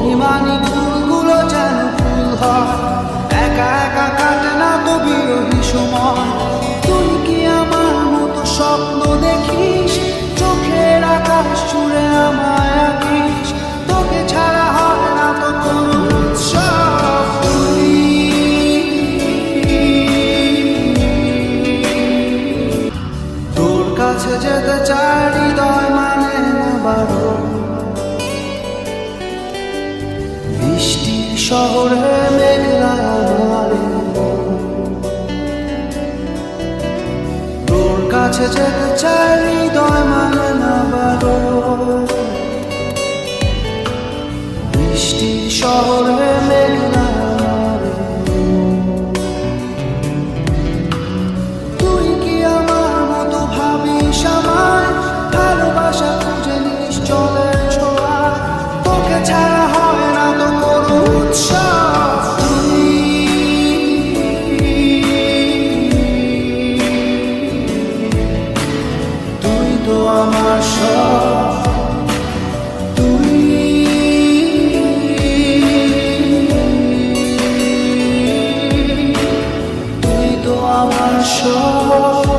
অভিমানী ফুলগুলো যেন ফুল হয়, একা একা কাটে না তো বিরহী সময়। তুই কি আমার মতো স্বপ্ন দেখিস, চোখের আকাশ জুড়ে আমায় আঁকিস, তোকে ছাড়া হয় না তো কোনো উৎসব। তোর কাছে যেতে চাই হৃদয় মানে না বারণ, বৃষ্টির শহরে মেঘলা আধারে। তোর কাছে যেতে চাই হৃদয় মানে না বারণ, বৃষ্টির শহরে মেঘলা আধারে। তুই কি আমার মতো ভাবিস আমায়, ভালোবাসা খুঁজে নিস জলের ছোঁয়া, তোকে ছাড়া হয় না তো কোনো উৎসব। তুই তো আমার সব, তুই তো আমার সব,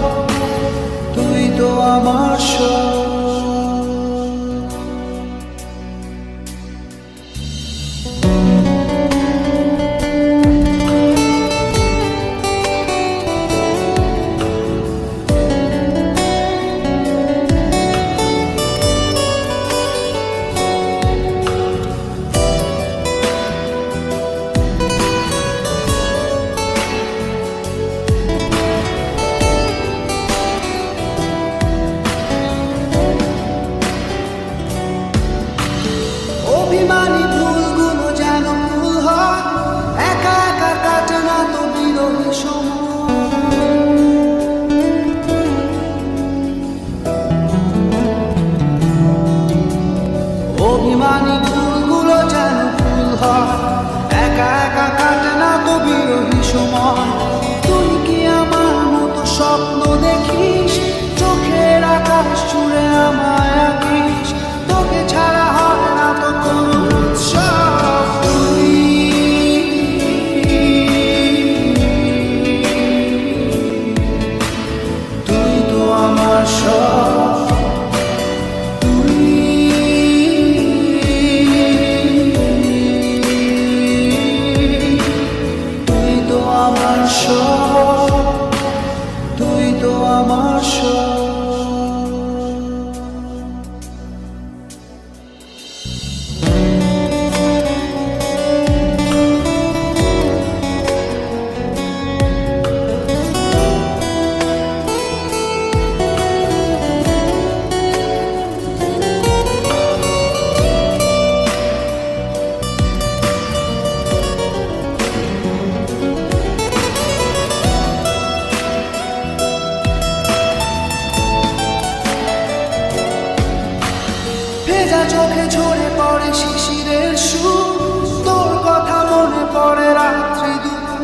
তুই তো আমার সব। অভিমানী ফুলগুলো যেন ফুল হয়, একা একা কাটে না তো বিরহী সময়। অভিমানী ফুলগুলো যেন ফুল হয়, একা একা কাটে না তো বিরহী সময়। তুই কি আমার মতো স্বপ্ন দেখিস, চোখের আকাশ জুড়ে আমায় আঁকিস, তোকে ছাড়া হয় না তো কোনো উৎসব। তুই তো আমার সব, তুই তো আমার সব, তুই তো আমার সব। ভেজা চোখে ঝরে পড়ে শিশিরের সুর, তোর কথা মনে পড়ে রাত্রি দুপুর।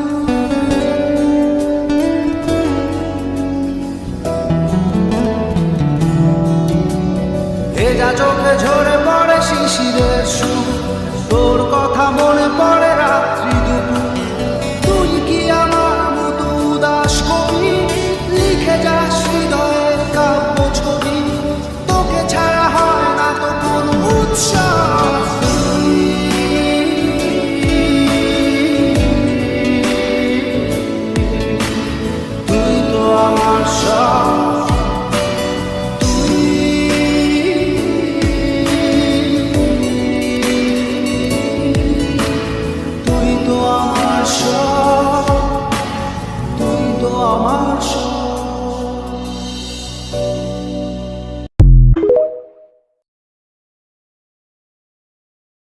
ভেজা চোখে ঝরে পড়ে শিশিরের সুর, তোর কথা মনে পড়ে রাত্রি দুপুর। তুই কি আমার মতো উদাস কবি, লিখে যাস হৃদয়ের কাব্য ছবি, তোকে ছাড়া হয় না তো কোনো উৎসব। তুই তো আমার সব।